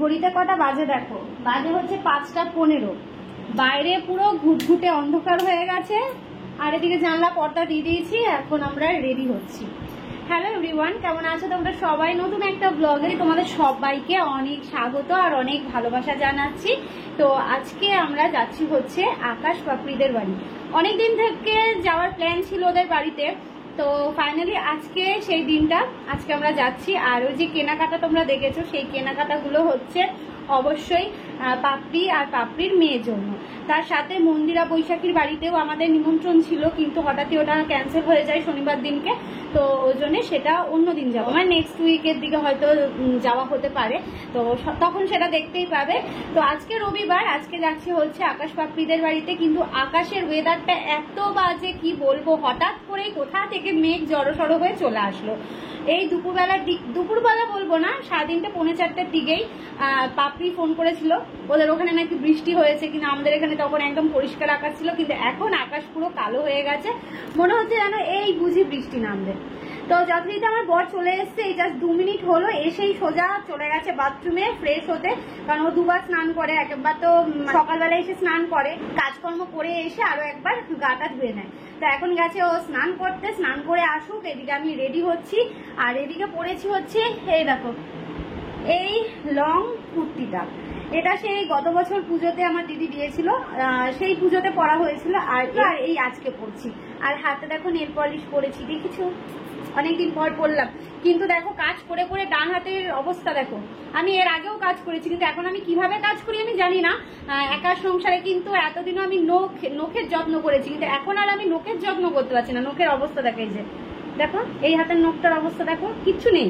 ঘড়িতে কটা বাজে দেখো, বাজে হচ্ছে 5টা 15। বাইরে পুরো ঘুটঘুটে অন্ধকার হয়ে গেছে, আর এদিকে জানলা পর্দা দিয়ে দিয়েছি। এখন আমরা রেডি হচ্ছি। হ্যালো এভরিওয়ান, কেমন আছো তোমরা সবাই? নতুন একটা ব্লগে তোমাদের সবাইকে অনেক স্বাগত আর অনেক ভালোবাসা জানাচ্ছি। তো আজকে আমরা যাচ্ছি হচ্ছে আকাশ পাপড়িদের বাড়ি। অনেকদিন থেকে যাওয়ার প্ল্যান ছিল ওদের বাড়িতে, তো ফাইনালি আজকে সেই দিনটা, আজকে আমরা যাচ্ছি। আর ওই যে কেনাকাটা তোমরা দেখেছো, সেই কেনাকাটাগুলো হচ্ছে অবশ্যই পাপড়ি আর পাপড়ির মেয়ের জন্য। তার সাথে মন্দিরা বৈশাখীর বাড়িতেও আমাদের নিমন্ত্রণ ছিল, কিন্তু হঠাৎই ওটা ক্যান্সেল হয়ে যায় শনিবার দিনকে, তো ওই জন্য সেটা অন্য দিন যাবো, মানে নেক্সট উইকের দিকে হয়তো যাওয়া হতে পারে, তো তখন সেটা দেখতেই পাবে। তো আজকে রবিবার, আজকে যাচ্ছি হচ্ছে আকাশ পাপড়িদের বাড়িতে। কিন্তু আকাশের ওয়েদারটা এত বাজে কি বলবো, হঠাৎ করেই কোথা থেকে মেঘ জড়সড় হয়ে চলে আসলো। এই দুপুরবেলা বলবো না, 3:30 পৌনে 4টার দিকেই পাপড়ি ফোন করেছিল, ওদের ওখানে নাকি বৃষ্টি হয়েছে, কিন্তু আমাদের এখানে তখন একদম পরিষ্কার আকাশ ছিল। কিন্তু এখন আকাশ পুরো কালো হয়ে গেছে, মনে হচ্ছে যেন এই বুঝি বৃষ্টি নামবে। তো যথারীতি আমার বর চলে এসছে, এই জাস্ট 2 মিনিট হলো, এসেই সোজা চলে গেছে বাথরুমে ফ্রেশ হতে, কারণ ও দুবার স্নান করে। একবার তো সকালবেলা এসে স্নান করে, কাজকর্ম করে এসে আরো একবার গাটা ধুয়ে নেয়। তো এখন গেছে ও স্নান করতে, স্নান করে আসুক, এদিকে আমি রেডি হচ্ছি। আর এদিকে পরেছি হচ্ছে এই দেখো এই লং কুর্তিটা, এটা সেই গত বছর পুজোতে আমার দিদি দিয়েছিল, সেই পুজোতে পরা হয়েছিল। আর এই আজকে পরছি। আর হাতে দেখো নেল পলিশ পরেছি, দেখেছো অনেকদিন পর পরলাম। কিন্তু দেখো কাজ করে করে ডান হাতের অবস্থা দেখো। আমি এর আগেও কাজ করেছি, কিন্তু এখন আমি কিভাবে কাজ করি আমি জানি না। একা সংসারে কিন্তু এতদিনও আমি নখের যত্ন করেছি, কিন্তু এখন আর আমি নখের যত্ন করতে পারছি না। নখের অবস্থা দেখো, এই যে দেখো এই হাতের নখটার অবস্থা দেখো, কিচ্ছু নেই,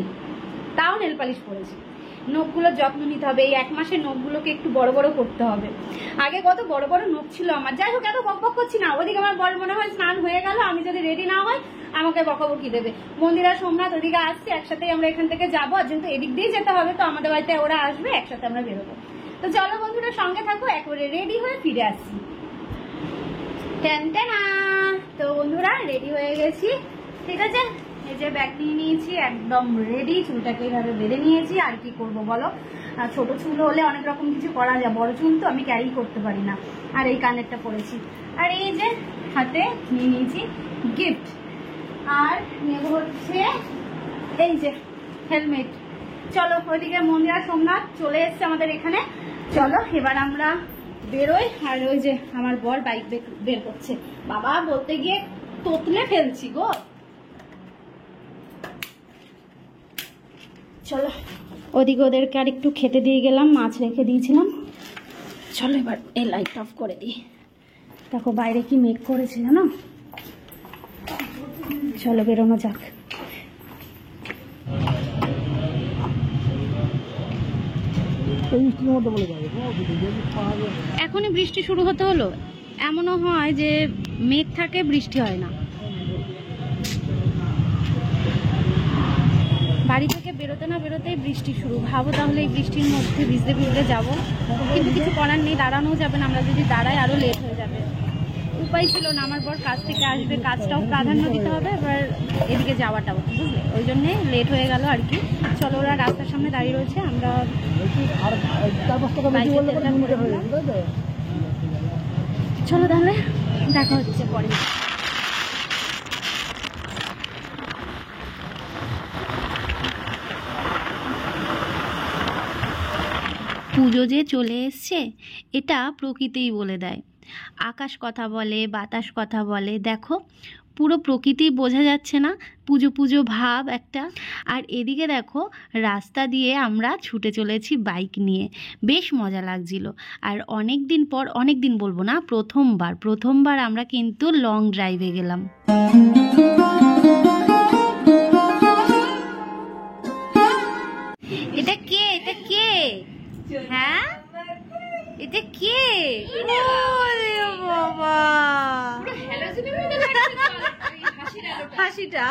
তাও নেল পালিশ পরেছি। নখগুলোর যত্ন নিতে হবে, এই 1 মাসের নখগুলোকে একটু বড় বড় করতে হবে। আগে কত বড় বড় নখ ছিল আমার। যাই হোক, এত বকবক করছি না। ওদিকে আমার বর মনে হয় স্নান হয়ে গেল, আমি যদি রেডি না হয় আমাকে বকাবকি দেবে। মন্দিরা সোমনাথ ওদিকে আসছে, একসাথেই আমরা এখান থেকে যাবো। আর যেহেতু এদিক দিয়ে যেতে হবে, তো আমাদের বাড়িতে ওরা আসবে, একসাথে আমরা বেরোবো। তো চলো বন্ধুরা, সঙ্গে থাকো, একবারে রেডি হয়ে ফিরে আসছি। তো বন্ধুরা রেডি হয়ে গেছি, ঠিক আছে। এই যে ব্যাগ নিয়ে নিয়েছি, একদম রেডি। চুলটাকে এইভাবে বেঁধে নিয়েছি। আর কি করব বলো, ছোট চুল হলে অনেক রকম কিছু করা যায়, বড় চুল তো আমি ক্যারি করতে পারি না। আর এই কানেরটা পরেছি, আর এই যে হাতে নিয়ে নিয়েছি গিফট, আর নেব হচ্ছে এই যে হেলমেট। চলো, ওইদিকে মন্দিরা সোমনাথ চলে এসছে আমাদের এখানে। চলো এবার আমরা বেরোই। আর ওই যে আমার বর বাইক বের করছে, বাবা বলতে গিয়ে তোতলে ফেলছি গো। চলো, ওদিকে ওদেরকে আর একটু খেতে দিয়ে গেলাম, মাছ রেখে দিয়েছিলাম। চলো এবার এই লাইট অফ করে দিই। দেখো বাইরে কি মেঘ করেছে জানো। চলো বেরোনো যাক। এখনই বৃষ্টি শুরু হতে হলো। এমনও হয় যে মেঘ থাকে, বৃষ্টি হয় না। বাড়ি থেকে বেরোতে না বেরোতেই বৃষ্টি শুরু। ভাবো তাহলে এই বৃষ্টির মধ্যে ভিজতে ভিজতে যাবো, কিন্তু কিছু করার নেই, দাঁড়ানোও যাবে না। আমরা যদি দাঁড়াই আরো লেট হয়ে যাবে, উপায় ছিল না। আমার বর কাজ থেকে আসবে, কাজটাও প্রাধান্য দিতে হবে, এবার এদিকে যাওয়াটাও, বুঝলে, ওই জন্যে লেট হয়ে গেল আর কি। চলো, ওরা রাস্তার সামনে দাঁড়িয়ে রয়েছে, আমরা চলো তাহলে দেখা হচ্ছে পরে। পুজো যে চলে এসছে, এটা প্রকৃতিই বলে দেয়। আকাশ কথা বলে, বাতাস কথা বলে, দেখো পুরো প্রকৃতি বোঝা যাচ্ছে না, পুজো পুজো ভাব একটা। আর এদিকে দেখো রাস্তা দিয়ে আমরা ছুটে চলেছি বাইক নিয়ে, বেশ মজা লাগছিল। আর অনেক দিন পর, অনেক দিন বলবো না, প্রথমবার আমরা কিন্তু লং ড্রাইভে গেলাম। এটা কে, এটা কে? হ্যাঁ এটা কে? বাবা হাসিটা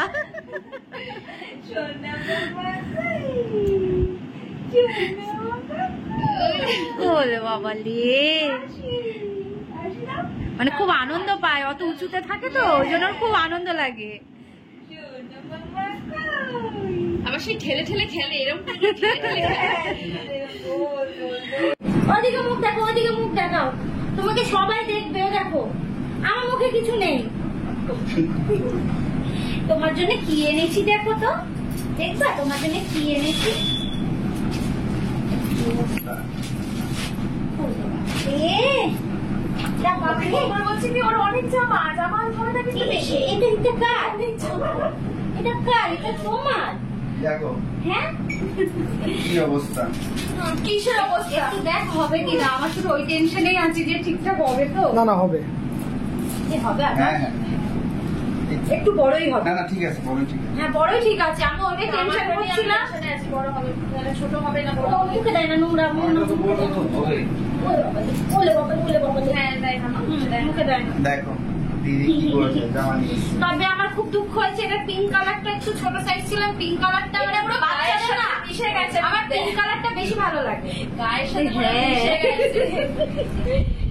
বাবা লে, মানে খুব আনন্দ পায়, অত উঁচুতে থাকে তো ওই জন্য খুব আনন্দ লাগে। আবার সেই ঠেলে ঠেলে খেলে এরকম ওদিকে মুখ দেখো, ওদিকে মুখ দেখাও, তোমাকে সবাই দেখবে। দেখো আমার মুখে কিছু নেই। তোমার জন্য কি এনেছি দেখো তো, দেখবা তোমার জন্য কি এনেছি। অনেক জামা জামা এটা কার? এটা কার? এটা তোমার? দেখো হ্যাঁ কি অবস্থা, কিসের অবস্থা একটু দেখ হবে কিনা। আমার শুধু ওই টেনশনেই আছি যে ঠিকঠাক হবে তো। না না হবে, হবে হ্যাঁ হ্যাঁ একটু বড়ই হবে। না না ঠিক আছে, বলেন ঠিক আছে। হ্যাঁ বড়ই ঠিক আছে। আমি ওইটাই টেনশন করছিলাম বড় হবে ছোট হবে না। বড় মুখে দেয় না, নোংরা মুখে দেয় না। দেখো দিদি কি করেছে, জামা নিয়ে এসেছে। তবে আমার খুব দুঃখ হয়েছে, এটা পিঙ্ক কালারটা একটু ছোট সাইজ ছিল। পিঙ্ক কালারটা মানে পুরো বাচ্চাদের না মিশে গেছে। আমার পিঙ্ক কালারটা বেশি ভালো লাগে গায়ের সাথে, মিশে গেছে।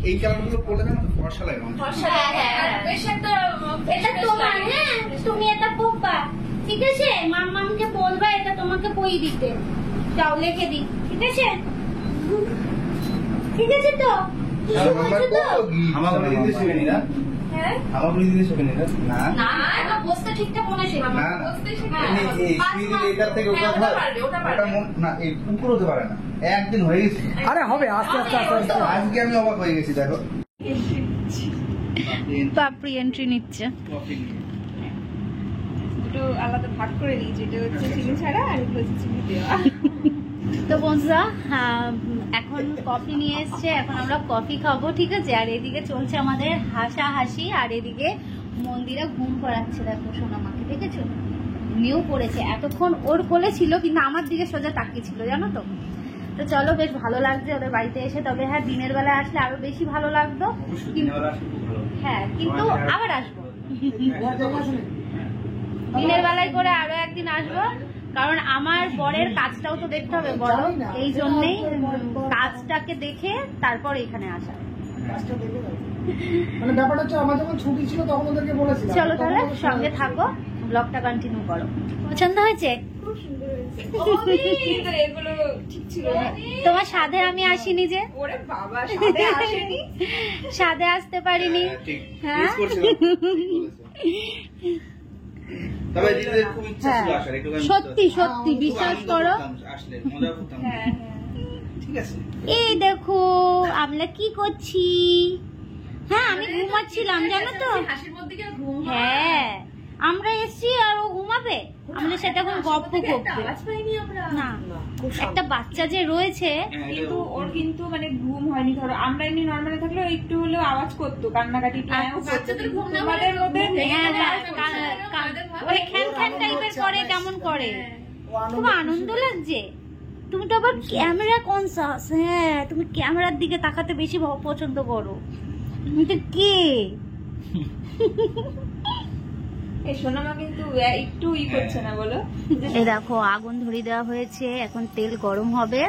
এই কালারগুলো পরলে না তো ফর্সা লাগে অনেক। বেশ একটা এটা তোমার। হ্যাঁ তুমি এটা পরবা, ঠিক আছে? মাম্মামকে বলবা এটা তোমাকে বই দিতে। যাও লিখে দিই, ঠিক আছে? ঠিক আছে তো? আমাকে দিতে শিখেনি না, হ্যাঁ আমাকে দিতে শিখেনি না। না না এটা বসতে ঠিকঠাক মনে ছিল না। না বসতে এটা থেকে ওটা না, এই উপর হতে পারে না। একদিন হয়ে গেছে, আরে হবে আস্তে আস্তে আস্তে আস্তে। আজকে আমি অবাক হয়ে গেছি। দেখো পাপড়ি এন্ট্রি নিচ্ছে। দুটো আলাদা ভাগ করে দিয়েছি, এটা হচ্ছে চিনি ছাড়া আর এটা হচ্ছে চিনি দেওয়া। তো বন্ধুরা এখন কফি নিয়ে এসছে, এখন আমরা কফি খাবো, ঠিক আছে? আর এদিকে চলছে আমাদের হাসাহাসি, আর এদিকে মন্দিরে ঘুম পড়াচ্ছে। দেখো সোনামাকে দেখেছো, ঘুমিয়েও পড়েছে। এতক্ষণ ওর কোলে ছিল কিন্তু আমার দিকে সোজা তাকিয়ে ছিল, জানো তো। তো চলো, বেশ ভালো লাগছে ওদের বাড়িতে এসে। তবে হ্যাঁ দিনের বেলায় আসলে আরো বেশি ভালো লাগতো। হ্যাঁ কিন্তু আবার আসবো দিনের বেলায় করে, আরো একদিন আসবো। কারণ আমার বরের কাজটাও তো দেখতে হবে বলো, এই জন্যই কাজটাকে দেখে তারপর এখানে আসা। মানে ব্যাপারটা হচ্ছে আমার যখন ছুটি ছিল তখন ওদেরকে বলেছিলাম। চলো তাহলে সঙ্গে থাকো, ব্লগটা কন্টিনিউ করো। পছন্দ হয়েছে? এগুলো ঠিক ছিল না। তোমার সাধে আমি আসিনি যে। ওরে বাবা, সাথে আসেনি, সাধে আসতে পারিনি। হ্যাঁ তবে দিদিদের খুব ইচ্ছা ছিল আসার, একটু সত্যি সত্যি বিশ্বাস করো। আসলে মজা করতাম। হ্যাঁ ঠিক আছে, এই দেখো আমরা কি করছি। হ্যাঁ আমি ঘুমাচ্ছিলাম জানো তো। হাসির মধ্যে কি ঘুম? হ্যাঁ আমরা এসছি আর ও ঘুমাবে, আমাদের সাথে এখন গল্প করবে। আওয়াজ পাইনি আমরা না একটা বাচ্চা যে রয়েছে, কিন্তু ওর কিন্তু মানে ঘুম হয়নি। ধরো আমরা এমনি নর্মালি থাকলেও একটু হলেও আওয়াজ করতো, কান্নাকাটি। বাচ্চাদের ঘুম না হলে হ্যাঁ ওই খ্যান খ্যান টাইপের করে, কেমন করে। খুব আনন্দ লাগছে। তুমি তো আবার ক্যামেরা কনসাস। হ্যাঁ তুমি ক্যামেরার দিকে তাকাতে বেশি পছন্দ করো। তুমি তো কে? এই সোনামা কিন্তু একটু করছে না বলো। এই দেখো আগুন ধরিয়ে দেওয়া হয়েছে, এখন তেল গরম হবে।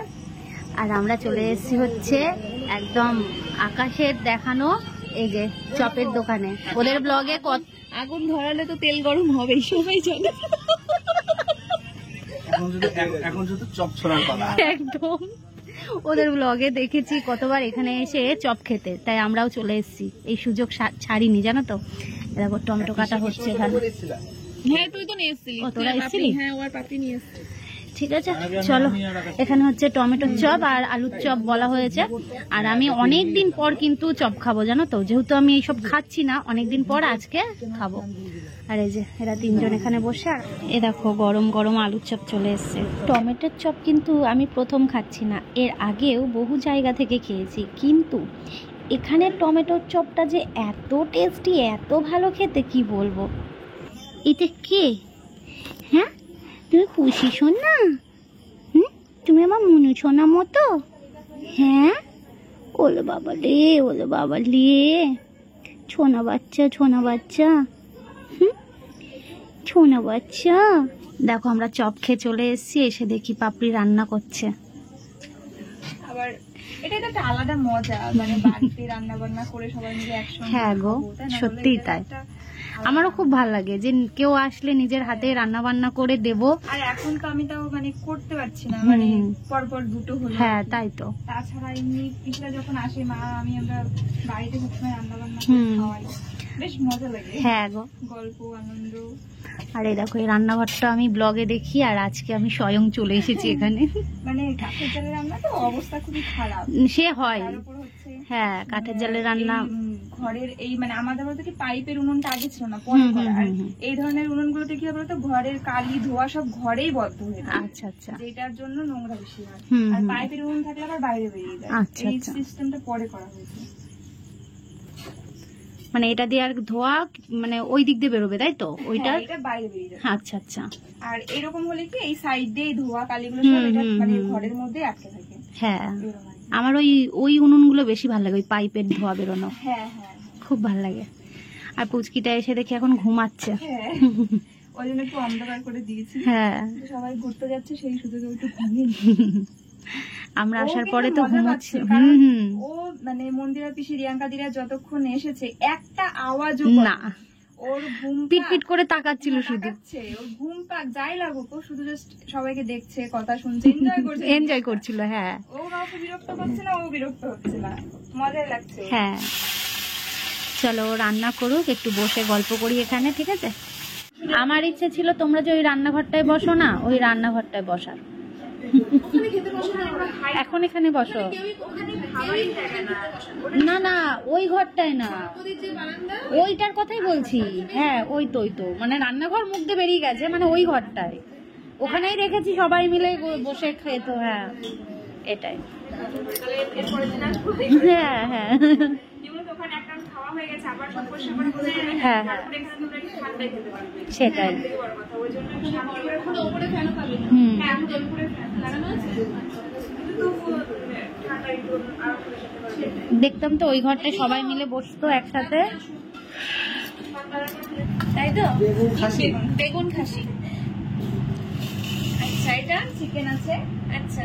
আর আমরা চলে এসেছি হচ্ছে একদম আকাশের দেখানো এই যে চপের দোকানে। ওদের ব্লগে আগুন ধরালে তো তেল গরম হবেই, সবাই জানে। এখন শুধু চপ ছড়ার পালা। একদম ওদের ব্লগে দেখেছি কতবার এখানে এসে চপ খেতে, তাই আমরাও চলে এসেছি। এই সুযোগ ছাড়িনি, জানো তো। দেখো টমেটো কাটা হচ্ছে এখানে। হ্যাঁ তুই তো নিয়ে এসেছিলি। তোরা এসেছিলি? হ্যাঁ ওর পাপড়ি নিয়ে এসেছে। ঠিক আছে চলো, এখানে হচ্ছে টমেটোর চপ আর আলুর চপ বলা হয়েছে। আর আমি অনেকদিন পর কিন্তু চপ খাবো, জানো তো। যেহেতু আমি এইসব খাচ্ছি না অনেকদিন পর, আজকে খাবো। আর এই যে এরা তিনজন এখানে বসে, আর এ দেখো গরম গরম আলুর চপ চলে এসছে। টমেটোর চপ কিন্তু আমি প্রথম খাচ্ছি না, এর আগেও বহু জায়গা থেকে খেয়েছি। কিন্তু এখানে টমেটোর চপটা যে এত টেস্টি, এত ভালো খেতে, কি বলবো। এটা কে? হ্যাঁ তুমি খুশি সোনা? তুমি আমার মনু সোনা মতো। হ্যাঁ ওলে বাবা লে, ওলে বাবা লে, ছোনা বাচ্চা, ছোনা বাচ্চা, ছোনা বাচ্চা। দেখো আমরা চপ খেয়ে চলে এসেছি, এসে দেখি পাপড়ি রান্না করছে। আবার এটা তো একটা আলাদা মজা, মানে বাড়িতে রান্না বান্না করে সবাই মিলে একসঙ্গে। হ্যাঁ গো সত্যিই তাই। আমারও খুব ভালো লাগে যে কেউ আসলে নিজের হাতে রান্না বান্না করে দেব। আর এখন তো আমি তাও মানে করতে পারছি না, হুম, মানে হুম। পরপর দুটো হলো। হ্যাঁ তাই তো। তাছাড়া এমনি পিছলা যখন আসে মা আমি আমরা বাড়িতে সবসময় রান্না বান্না করে হুম। খাওয়াই, বেশ মজা লাগে, হ্যাঁ গো। গল্প আনন্দ। আর এই দেখো এই রান্নাঘরটা আমি ব্লগে দেখি, আর আজকে আমি স্বয়ং চলে এসেছি এখানে। মানে কাঠের জালে রান্না তো অবস্থা খুবই খারাপ, সে হয়, তার উপর হচ্ছে হ্যাঁ কাঠের জালে রান্না। এই, ঘরের এই মানে আমাদের বলতে কি পাইপের উনুনটা আগে ছিল না, পরে হুম, করা। আর হুম, হুম। এই ধরনের উনুনগুলোতে কি হবে বলতো, ঘরের কালি ধোয়া সব ঘরেই বদ্ধ হয়ে যায়, আচ্ছা আচ্ছা। যেটার জন্য নোংরা বেশি হয়। হুম, আর হুম। পাইপের উনুন থাকলে আবার বাইরে বেরিয়ে যায়, আচ্ছা, এই আচ্ছা। সিস্টেমটা পরে করা হয়েছে। মানে এটা দিয়ে আর ধোয়া মানে ওই দিক দিয়ে বেরোবে তাই তো ওইটা? হ্যাঁ, এটা বাইরে বেরিয়ে যায়। আচ্ছা আচ্ছা। আর এরকম হলে কি এই সাইড দিয়ে ধোয়া কালিগুলো হুম, সব এটা হুম, মানে হুম। ঘরের মধ্যে আটকে থাকে, হ্যাঁ এরকম আর কি। আমার ওই উনুনগুলো বেশি ভালো লাগে, ওই পাইপের ধোয়া বেরোনো হ্যাঁ হ্যাঁ খুব ভালো লাগে। আর পুচকিটা এসে দেখি এখন ঘুমাচ্ছে। হ্যাঁ, ওই জন্য একটু অন্ধকার করে দিয়েছি। হ্যাঁ সবাই ঘুরতে যাচ্ছে সেই সুযোগে একটু ঘুমিয়ে নিই। আমরা ও আসার কিন্তু পরে তো মজা ঘুমাচ্ছি। পাচ্ছে, কারণ হুম হুম। ও মানে মন্দিরা পিসি রিয়াঙ্কা দিরা যতক্ষণ এসেছে একটা আওয়াজও করেনি। না, ওর ঘুম পিট পিট করে তাকাচ্ছিল শুধু, ওর ঘুম পাক যাই লাগুক ও শুধু জাস্ট সবাইকে দেখছে, কথা শুনছে, এনজয় করছে। এনজয় করছিল। হ্যাঁ ও কাউকে বিরক্ত করছে না, ও বিরক্ত হচ্ছে না, মজাই লাগছে। হ্যাঁ। চলো ও রান্না করুক, একটু বসে গল্প করি এখানে, ঠিক আছে? আমার ইচ্ছে ছিল তোমরা যে ওই রান্নাঘরটায় বসো না, ওই রান্নাঘরটায় বসার। এখন এখানে বসো। না না ওই ঘরটায় না, ওইটার কথাই বলছি। হ্যাঁ ওই তো মানে রান্নাঘর মুখ দিয়ে বেরিয়ে গেছে, মানে ওই ঘরটায় ওখানেই রেখেছি সবাই মিলে বসে খেত। হ্যাঁ এটাই। হ্যাঁ হ্যাঁ হ্যাঁ হ্যাঁ সেটাই। হুম দেখতাম তো ওই ঘরটায় সবাই মিলে বসতো একসাথে, তাই তো? বেগুন খাসি। বেগুন খাসি। আচ্ছা এটা চিকেন আছে। আচ্ছা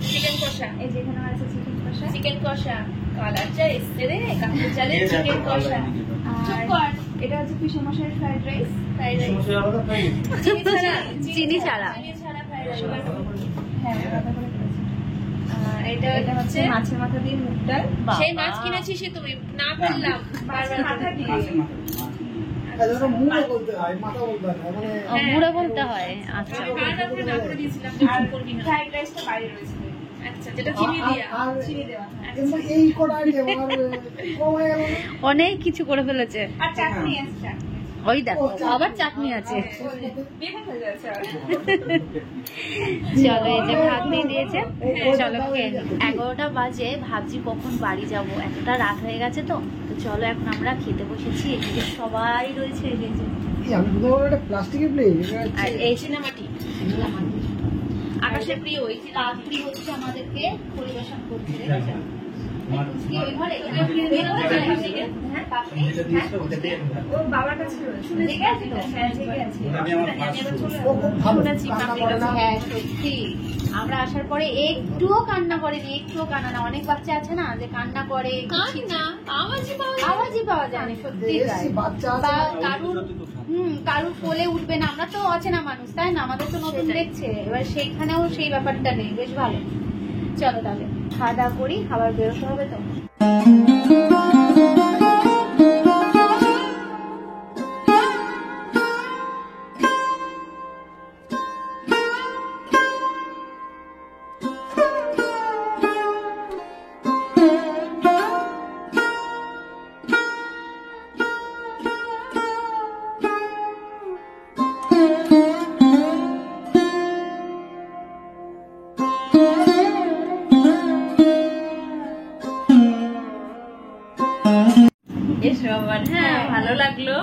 চিকেন কষা, এই যেখানে আছে চিকেন কষা। চিকেন কষা কালারটা এসছে রে, কাঁচা চালের চিকেন কষা। আর এটা হচ্ছে পিসে মশাইয়ের ফ্রাইড রাইস। চিনি ছাড়া। হ্যাঁ আলাদা করে করেছি। এটা হচ্ছে মাছের মাথা দিয়ে মুগ ডাল। সেই মাছ কিনেছি সে তুমি না বললাম। মাছের মাথা দিয়ে মুড়ে বলতে হয়, মাথা বলতে হয় না, মানে মুড়ে বলতে হয়। আচ্ছা আর ফ্রাইড রাইসটা বাইরে রয়েছে। আচ্ছা যেটা চিনি দিয়া, আর চিনি দেওয়া। কিন্তু এই কটা আইটেম আর কম হয়ে গেল না? অনেক কিছু করে ফেলেছে। আর চাটনি আছে, চাটনি। ওই দেখো আবার চাটনি আছে। বেগুন হয়ে যাচ্ছে আর। চলো এই যে ভাত দিয়ে দিয়েছে, চলো খেয়ে নিই। 11টা বাজে, ভাবছি কখন বাড়ি যাব, এতটা রাত হয়ে গেছে তো চলো এখন আমরা খেতে বসেছি। এদিকে সবাই রয়েছে, এই যে এই আমি শুধু বলবো একটা প্লাস্টিকের প্লেট, আর এই সিনেমাটি আকাশের প্রিয় ওই পাত্রী হচ্ছে আমাদেরকে পরিবেশন করছে। ওই ঘরে ও বাবার কাছে রয়েছে। জেগে আছে তো? হ্যাঁ জেগে আছে। ও খুব ভালো শুনেছি রান্না পাপড়ি করে না। হ্যাঁ সত্যি আমরা আসার পরে একটুও কান্না করেনি, একটুও কান্না না। অনেক বাচ্চা আছে না যে কান্না করে, আওয়াজই পাওয়া যায় না, সত্যি তাই। এসছি বাচ্চা আছে বা না, কারুর কোলে উঠবে না, আমরা তো অচেনা মানুষ তাই না, আমাদের তো নতুন দেখছে, এবার সেইখানেও সেই ব্যাপারটা নেই, বেশ ভালো। চলো তাহলে খাওয়া দাওয়া করি, খাবার বেরোতে হবে তো। এসো আবার। হ্যাঁ ভালো লাগলো।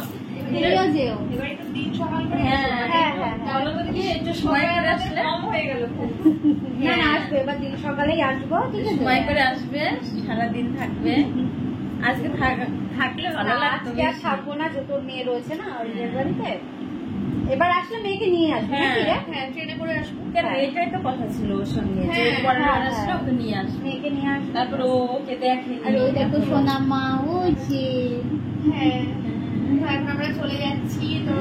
তুমিও যেও। এবার একটু দিন সকাল করে হ্যাঁ এসো। হ্যাঁ হ্যাঁ বলো তো দেখি একটু সময় করে আসলে কম হয়ে গেল খুব। না না আসবে, এবার দিন সকালেই আসবো, ঠিক আছে? সময় করে আসবে, সারাদিন থাকবে। আজকে থাকলে ভালো লাগতো। আজকে আর থাকবো না, যে তোর মেয়ে রয়েছে না ওই বাড়িতে, এবার আসলে মেয়েকে নিয়ে আসবে হ্যাঁ। নাকি রে? হ্যাঁ ট্রেনে করে আসবো। কেন হ্যাঁ। এটাই তো কথা ছিল ওর সঙ্গে, যে হ্যাঁ, পরের হ্যাঁ, বার আসলে হ্যাঁ। ওকে নিয়ে আসবে। মেয়েকে নিয়ে আসবে। তারপর ওকে দেখে আর ওই দেখো সোনা মা ওই যে। হ্যাঁ এখন আমরা চলে যাচ্ছি। তো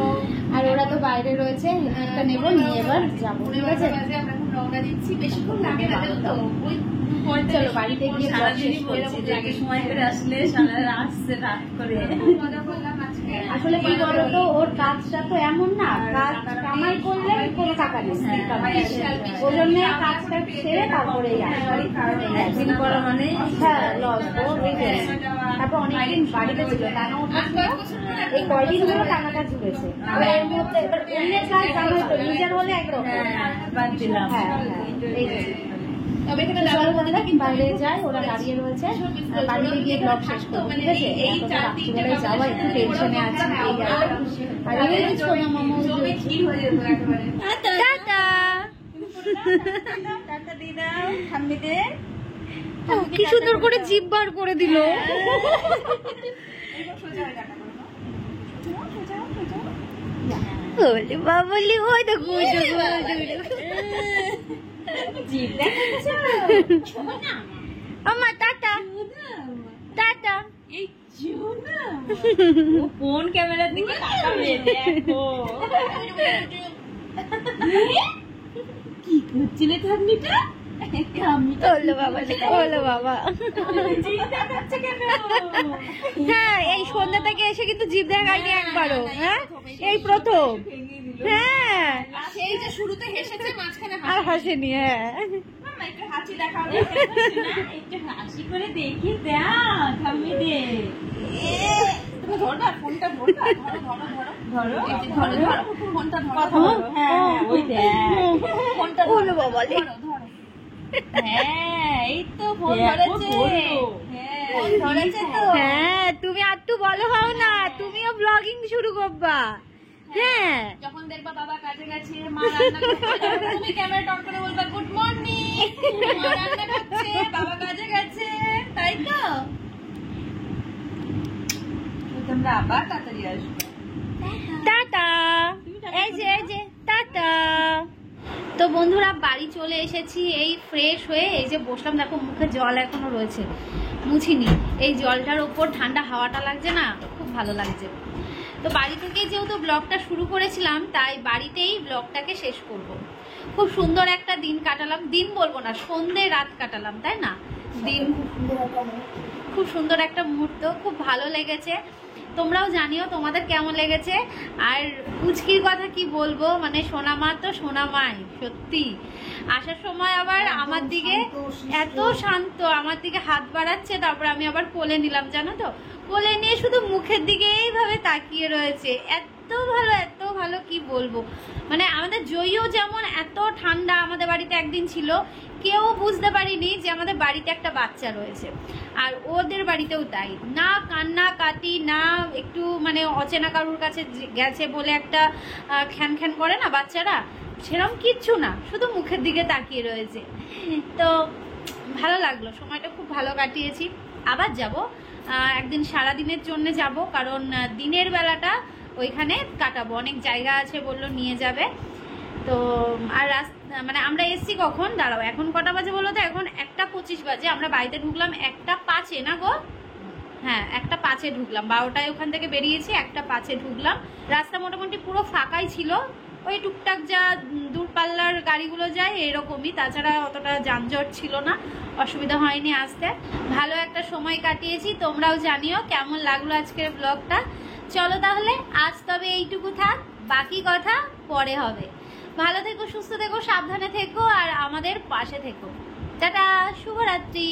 আর ওরা তো বাইরে রয়েছে, একটা নেবো, নিয়ে এবার যাবো, ঠিক আছে? আমরা এখন রওনা দিচ্ছি, বেশিক্ষণ লাগে না তো। চলো বাড়িতে গিয়ে ব্লগ শেষ করছি। আগে সময় করে আসলে সারা আসছে রাত করে। মজা করলাম আজকে। আসলে কি বলতো, ওর কাজটা তো এমন না, কাজ কামাই করলে কোনো টাকা নেই, ওই জন্য কাজটা ছেড়ে তারপরে একদিন করা মানে হ্যাঁ লস। তারপর অনেকদিন বাড়িতে ছিল, টাকা ওঠা ছিল, এই কয়দিন হলো টাকাটা ঝুলেছে। এর মধ্যে এবার অন্যের কাজ জানোই তো, নিজের হলে একরকম। বাদ দিলাম। হ্যাঁ হ্যাঁ, এই যে। তবে এখানে চলো তাহলে বাইরে যাই, ওরা দাঁড়িয়ে রয়েছে, বাড়িতে গিয়ে ব্লগ শেষ করবো, ঠিক আছে? এই চার রাত্রিবেলায় যাওয়া একটু টেনশনে আছে, এই আর এই সোনা মামা কি হয়ে যেত একেবারে। টাটা। টাটা দিয়ে দাও ঠাম্মিতে। কি সুন্দর করে জিভ বার করে দিল। ওলে বাবলি, ওই দেখো ওই দেখো জিভ দেখাচ্ছো? আমা টাটা টাটা। এই জুনা ও কোন ক্যামেরার দিকে তাকাবে দেখো। কি করছিলে ঠাম্মিটা? ওলে বাবা, ওলে বাবা। জিভ দেখাচ্ছে কেন? হ্যাঁ, এই সন্ধ্যা থেকে এসে কিন্তু জিভ দেখায়নি একবারও। হ্যাঁ, এই প্রথম। হ্যাঁ, সেই যে শুরুতে হেসেছে, মাঝখানে আর হাসেনি। হ্যাঁ, মামা একটু হাসি দেখাও না। একটু হাসি করে দেখি দাও ঠাম্মিতে। তুমি ধরো না, ফোনটা ধরো না, ধরো ধরো ধরো ধরো এই যে ধরো ধরো ফোনটা ধরো কথা বলো। হ্যাঁ ওই দেখ ফোনটা ওলে বাবা লে। ধরো ধরো। হ্যাঁ এই তো ফোন দেখো, ধরেছে। ধরলো। হ্যাঁ ফোন ধরেছে তো। হ্যাঁ, তুমি আর একটু বলো হও না, তুমিও ব্লগিং শুরু করবা। হ্যাঁ, যখন দেখবা বাবা কাজে গেছে, মা রান্না করছে, তুমি ক্যামেরা অন করে বলবা গুড মর্নিং, মা রান্না করছে, বাবা কাজে গেছে, তাই তো? তোমরা আবার তাড়াতাড়ি আসবে। টাটা। এই যে এই যে টাটা। তো বন্ধুরা বাড়ি চলে এসেছি, এই ফ্রেশ হয়ে এই যে বসলাম, দেখো মুখে জল এখনো রয়েছে, মুছিনি। এই জলটার ওপর ঠান্ডা হাওয়াটা লাগছে না, খুব ভালো লাগছে। তো বাড়ি থেকে যেহেতু ব্লগটা শুরু করেছিলাম, তাই বাড়িতেই ব্লগটাকে শেষ করব। খুব সুন্দর একটা দিন কাটালাম, দিন বলবো না, সন্ধে রাত কাটালাম, তাই না? দিন খুব সুন্দর একটা মুহূর্ত, খুব ভালো লেগেছে। তোমরাও জানিও তোমাদের কেমন লেগেছে। আর পুচকির কথা কি বলবো, মানে সোনামা তো সোনামাই, সত্যি। আসার সময় আবার আমার দিকে এত শান্ত, আমার দিকে হাত বাড়াচ্ছে, তারপর আমি আবার কোলে নিলাম, জানো তো? কোলে নিয়ে শুধু মুখের দিকে এইভাবে তাকিয়ে রয়েছে। এত ভালো কি বলবো। মানে আমাদের জয়ও যেমন এত ঠান্ডা, আমাদের বাড়িতে একদিন ছিল, কেউ বুঝতে পারিনি যে আমাদের বাড়িতে একটা বাচ্চা রয়েছে। আর ওদের বাড়িতেও তাই, না কান্না কাটি, না একটু মানে অচেনা কারুর কাছে গেছে বলে একটা খ্যান খ্যান করে না বাচ্চারা, সেরকম কিচ্ছু না, শুধু মুখের দিকে তাকিয়ে রয়েছে। তো ভালো লাগলো, সময়টা খুব ভালো কাটিয়েছি। আবার যাব একদিন, সারাদিনের জন্য যাব, কারণ দিনের বেলাটা ওইখানে কাটাবো, অনেক জায়গা আছে বললো নিয়ে যাবে। তো আর মানে আমরা এসছি কখন, দাঁড়াও এখন কটা বাজে বলো তো? এখন 1:25 বাজে। আমরা বাড়িতে ঢুকলাম 1:05 না গো? হ্যাঁ 1:05 ঢুকলাম, 12টায় ওখান থেকে বেরিয়েছি, 1:05 ঢুকলাম। রাস্তা মোটামুটি পুরো ফাঁকাই ছিল, ওই টুকটাক যা দূরপাল্লার গাড়িগুলো যায় এরকমই, তাছাড়া অতটা যানজট ছিল না, অসুবিধা হয়নি আসতে। ভালো একটা সময় কাটিয়েছি। তোমরাও জানিও কেমন লাগলো আজকের ব্লগটা। চলো তাহলে আজ তবে এইটুকু থাক, বাকি কথা পরে হবে। ভালো থেকো, সুস্থ থেকো, সাবধানে থেকো, আর আমাদের পাশে থেকো। টাটা, শুভরাত্রি।